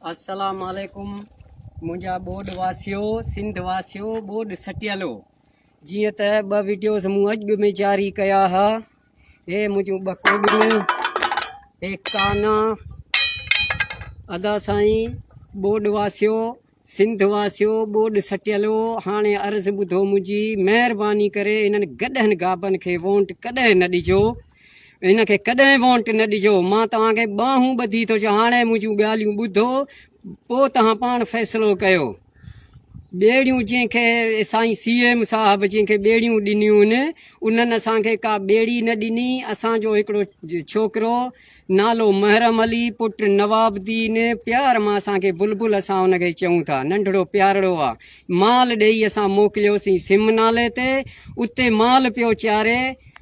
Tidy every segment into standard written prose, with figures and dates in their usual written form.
अस्सलाम वालेकुम मुंहिंजा ॿोॾ वासियो सिंध वासियो ॿोॾ सटियलो जीअं त ॿ वीडियोज़ मूं अॼु में जारी कया हुआ। हे मुंहिंजूं ॿ कोॾियूं हे काना अदा साईं ॿोॾ वासियो सिंध वासियो ॿोॾ सटियलो। हाणे अर्ज़ु ॿुधो मुंहिंजी, महिरबानी करे इन्हनि गॾनि गाबनि खे वोट कॾहिं न ॾिजो, इनखे कॾहिं वोट न ॾिजो। मां तव्हांखे ॿाहूं ॿधी थो चवां, हाणे मुंहिंजूं ॻाल्हियूं ॿुधो पोइ तव्हां पाण फ़ैसिलो कयो। ॿेड़ियूं जंहिंखे साईं CM साहिबु जंहिंखे ॿेड़ियूं ॾिनियूं आहिनि उन्हनि असांखे का ॿेड़ी न ॾिनी। असांजो हिकिड़ो छोकिरो नालो महरम अली पुटु नवाबुद्दीन प्यार मां असांखे बुलबुल असां हुनखे चऊं था, नंढड़ो प्यारड़ो आहे, माल ॾेई असां मोकिलियोसीं सिम नाले ते, उते माल पियो चारे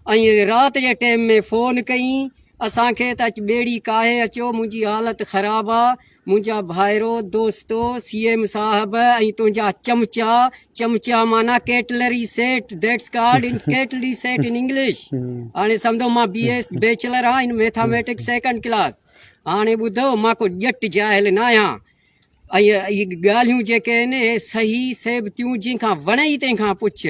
ऐं राति जे टाइम में फ़ोन कई असांखे त ॿेड़ी काहे अचो, मुंहिंजी हालति ख़राबु आहे, मुंहिंजा भाइरो दोस्तो CM साहिब ऐं तुंहिंजा चमचा माना cutlery set, that's called in cutlery set in English. हाणे सम्झो मां BS बैचलर आहियां इन मैथमेटिक्स सेकंड क्लास। हाणे ॿुधो, मां को ॼट जाहिल न आहियां ऐं इहे ॻाल्हियूं जेके आहिनि हे सही सेबतियूं जंहिंखां वणे तंहिंखां पुछ।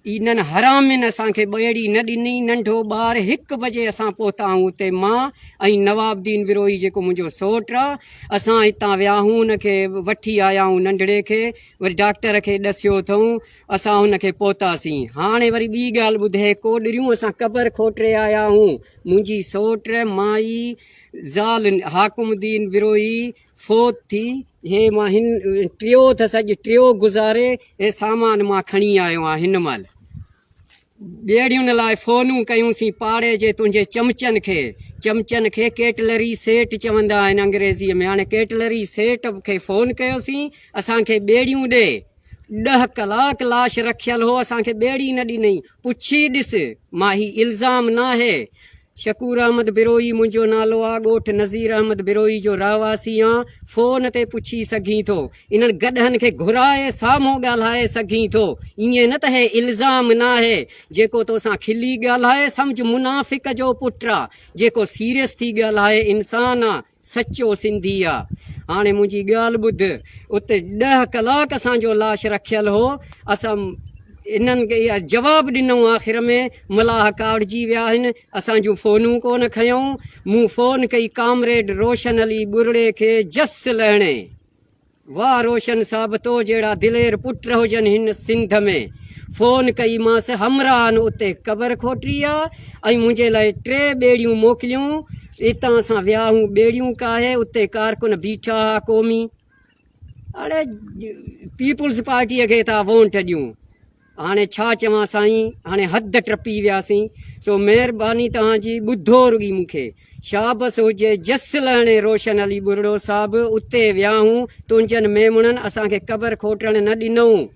इन्हनि हरामिन असांखे ॿेड़ी न ॾिनी। नंढो ॿारु 1 बजे असां पहुता आहियूं उते, मां ऐं नवाबुद्दीन विरोही जेको मुंहिंजो सौटु आहे। असां हितां विया आहियूं, हुनखे वठी आया आहियूं नंढड़े खे, वरी डॉक्टर खे ॾसियो अथऊं, असां हुनखे पहुतासीं। हाणे वरी ॿी ॻाल्हि ॿुधे, कोॾरियूं असां क़बर खोटरे आया आहियूं, मुंहिंजी सौटु माई ज़ाल हाकुमुद्दीन विरोही फोत थी, हे मां हिन टियों अथसि अॼु, टियों गुज़ारे, हे सामान मां खणी आयो आहियां हिन महिल। ॿेड़ियुनि लाइ फ़ोनूं कयूंसीं पाड़े जे तुंहिंजे चमचनि खे कैटलरी सेट चवंदा आहिनि अंग्रेज़ीअ में। हाणे कैटलरी सेट खे फ़ोन कयोसीं असांखे ॿेड़ियूं ॾे, 10 कलाक लाश रखियल हो, असांखे ॿेड़ी न ॾिनई। पुछी ॾिस, मां ही इल्ज़ाम न आहे। शकूर अहमद बिरोही मुंहिंजो नालो आहे, ॻोठु नज़ीर अहमद बिरोही जो रहवासी आहे, फ़ोन ते पुछी सघीं थो, इन्हनि गॾनि खे घुराए साम्हूं ॻाल्हाए सघीं थो। ईअं न त हे इल्ज़ाम न आहे, जेको तोसां खिली ॻाल्हाए सम्झ मुनाफ़िक जो पुटु आहे, जेको सीरियस थी ॻाल्हाए इंसान आहे, सचो सिंधी आहे। हाणे मुंहिंजी ॻाल्हि ॿुध, उते 10 कलाक असांजो लाश रखियल हो, असां इन्हनि खे इहा जवाबु ॾिनऊं। आख़िर में मलाह कावड़जी विया आहिनि, असांजूं फ़ोनूं कोन खयूं। मूं फ़ोन कई कामरेड रोशन अली बुरड़े खे, जस लहणे, वाह रोशन साहिबु तो जहिड़ा दिलेर पुट हुजनि हिन सिंध में। फ़ोन कई मांसि, हमराहनि उते क़बर खोटरी आहे ऐं मुंहिंजे लाइ 3 ॿेड़ियूं मोकिलियूं। हितां असां विया आहियूं, ॿेड़ियूं काहे, उते कारकुन बीठा हुआ क़ौमी। हाणे पीपुल्स पार्टीअ खे था वोट ॾियूं, हाणे छा चवां साईं, हाणे हद टपी वियासीं। सो महिरबानी तव्हांजी, ॿुधो रुॻी मूंखे, शाबस हुजे जस लहणे रोशन अली बुरड़ो साहिबु, उते विया आहियूं, तुंहिंजनि मेमुणनि असांखे क़बर खोटण न ॾिनऊं।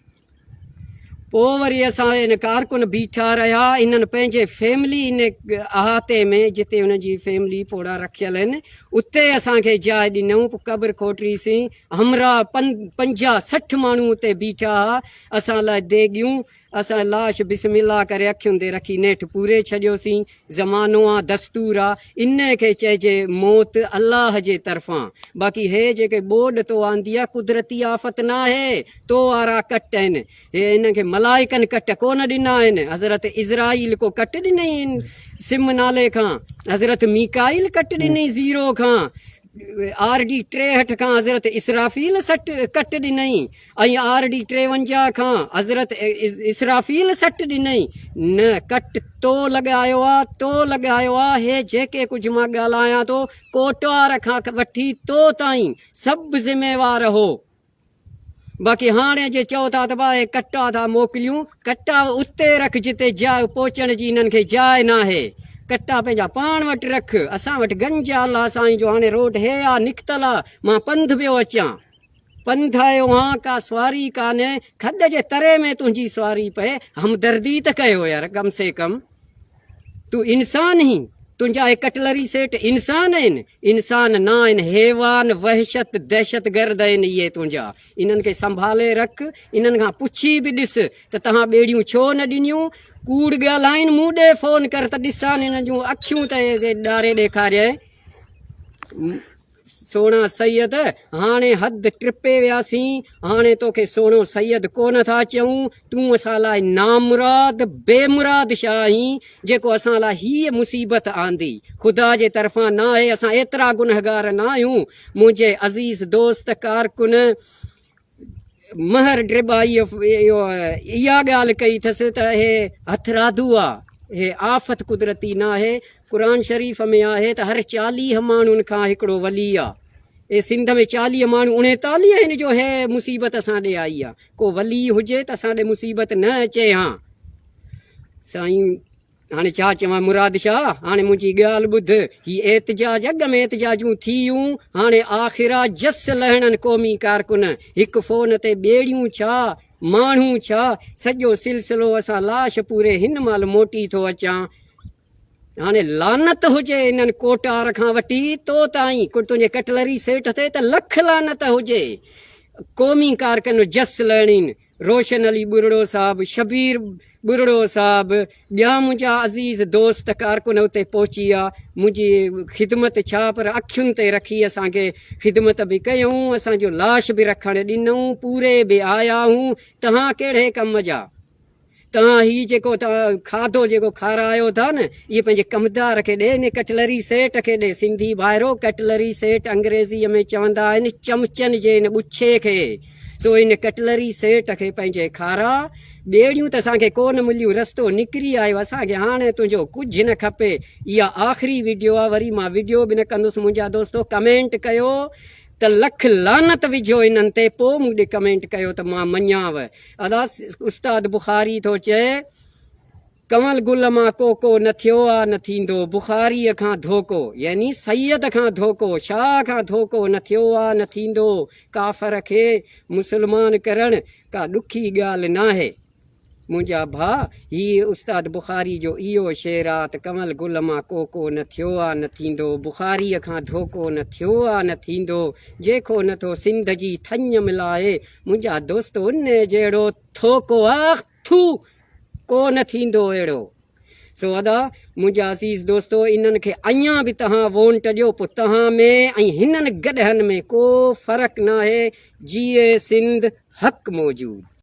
पोइ वरी असां इन कारकुन बीठा रहिया, इन्हनि पंहिंजे फैमिली इन अहाते में जिते हुनजी फैमिली पोड़ा रखियल आहिनि उते असांखे जाइ ॾिनऊं। क़बर खोटरीसीं, हमरा 50-60 माण्हू उते बीठा हुआ, असां लाइ देगियूं, असां लाश बिस्मिल्लाह करे अखियुनि ते रखी नेठि पूरे छॾियोसीं। ज़मानो आहे, दस्तूर आहे, इन खे चइजे मौत अलाह जे तरफ़ां। बाक़ी हे जेके ॿोॾ तो आंदी आहे कुदरती आफ़त न आहे, तो वारा कट आहिनि, हे इनखे मलाइकनि कट कोन ॾिना आहिनि। हज़रत इज़राइल को कट ॾिनई आहिनि सिम नाले खां, हज़रत मीकाइल कट ॾिनई 0 खां, RD 63 खां हज़रत इसराफ़ील कट ॾिनई ऐं RD 53 खां हज़रत इसराफ़ील सट ॾिनई। न कट तो लॻायो आहे, हे जेके कुझु मां ॻाल्हायां थो, कोटवार खां वठी तो ताईं सभु ज़िम्मेवार हो। बाक़ी हाणे जे चओ था त भाई कटा था मोकिलियूं, कटा उते रख जिते जाइ पहुचण जी इन्हनि खे जाइ न आहे, कटा पंहिंजा पाण वटि रख। असां वटि गंज अलाह साईं जो हाणे रोड हे आहे, निकितल आहे, मां पंधु पियो अचां, पंधु आयो हां, का सवारी कान्हे, खॾ जे तरे में तुंहिंजी सवारी पए, हमदर्दी त कयो यार, कम से कम तूं इंसान ही, तुंहिंजा हे कटलरी सेट इंसान आहिनि? इंसान न आहिनि, हैवान, वहशत, दहशत गर्द आहिनि इहे तुंहिंजा। इन्हनि खे संभाले रख, इन्हनि खां पुछी बि ॾिस त तव्हां ॿेड़ियूं छो न ॾिनियूं। कूड़ ॻाल्हाइनि, मूं ॾे फ़ोन कर त ॾिसां, हिन जूं अखियूं त ॾारे ॾेखारियई। सोना सैयद हाणे हद ट्रिपे वियासीं हाणे तोखे सोनो सैयद कोन था चऊं तूं असां लाइ नामुराद बेमुराद छा आहीं जेको असां लाइ हीअ मुसीबत आंदी ख़ुदा जे तरफ़ां न आहे असां एतिरा गुनहगार न आहियूं मुंहिंजे अज़ीज़ दोस्त कारकुन महर ड्रिबाई इहा ॻाल्हि कई अथसि त हे हथरादू आहे हे आफ़त कुदरती न आहे क़ुर शरीफ़ में आहे त हर 40 माण्हुनि खां हिकिड़ो वली आहे। सिंध में 40 माण्हू 39 आहिनि जो हे मुसीबत असां ॾे आई आहे को वली हुजे त असां ॾे मुसीबत न अचे हा साईं हाणे छा चवां मुराद शाह हाणे मुंहिंजी ॻाल्हि ॿुध ही एतिजाज अॻ में एतिजाजूं थियूं हाणे आख़िरा जस लहणनि क़ौमी कारकुन हिकु फ़ोन ते ॿेड़ियूं छा माण्हू छा सॼो सिलसिलो असां लाश पूरे हिन महिल मोटी थो अचां हाणे लानत हुजे इन्हनि कोटार खां वठी तो ताईं तुंहिंजे कटलरी सेठ ते त लख लानत हुजे क़ौमी कारकुन जस लहणीन रोशन अली बुरड़ो साहब शबीर बुरड़ो साहब ॿिया मुंहिंजा अज़ीज़ दोस्त कारकुन उते पहुची विया मुंहिंजी ख़िदमत छा पर अखियुनि ते रखी असांखे ख़िदमत बि कयूं असांजो लाश बि रखणु ॾिनऊं पूरे बि आया हूं तव्हां कहिड़े कम जा तव्हां हीउ जेको तव्हां खाधो जेको खारायो था न इहे पंहिंजे कमदार खे ॾे ने कटलरी सेठ खे ॾे सिंधी भाइरो कटलरी सेठ अंग्रेज़ीअ में चवंदा आहिनि चमचनि जे इन ॻुच्छे खे सो इन कटलरी सेठ खे पंहिंजे खारा ॿेड़ियूं त असांखे कोन मिलियूं रस्तो निकिरी आयो असांखे हाणे तुंहिंजो कुझु न खपे इहा आख़िरी वीडियो आहे वरी मां वीडियो बि न कंदुसि मुंहिंजा दोस्तो कमेंट कयो त लख लानत विझो इन्हनि ते पोइ मूं ॾे कमेंट कयो त मां मञाव अदा उस्ताद बुखारी थो चए कमल गुल मां कोको न थियो आहे न थींदो बुखारीअ खां धोको यानी सैयद खां धोको शाह खां धोको न थियो आहे न थींदो काफ़र खे मुस्लमान करणु का ॾुखी ॻाल्हि न आहे मुंहिंजा भाउ हीअ उस्ताद बुखारी जो इहो शेर आहे त कमल गुल मां कोको न थियो आहे न थींदो बुखारीअ खां धोको न थियो आहे न थींदो जेको नथो सिंध जी थञ मिलाए मुंहिंजा दोस्त उन जहिड़ो थोको आहे थू को न थींदो अहिड़ो सो अदा मुंहिंजा अज़ीज़ दोस्तो इन्हनि खे अञा बि तव्हां वोट ॾियो पोइ तव्हां में ऐं हिननि गॾहनि में को फ़र्क़ु न आहे जीए सिंध हक़ मौजूदु।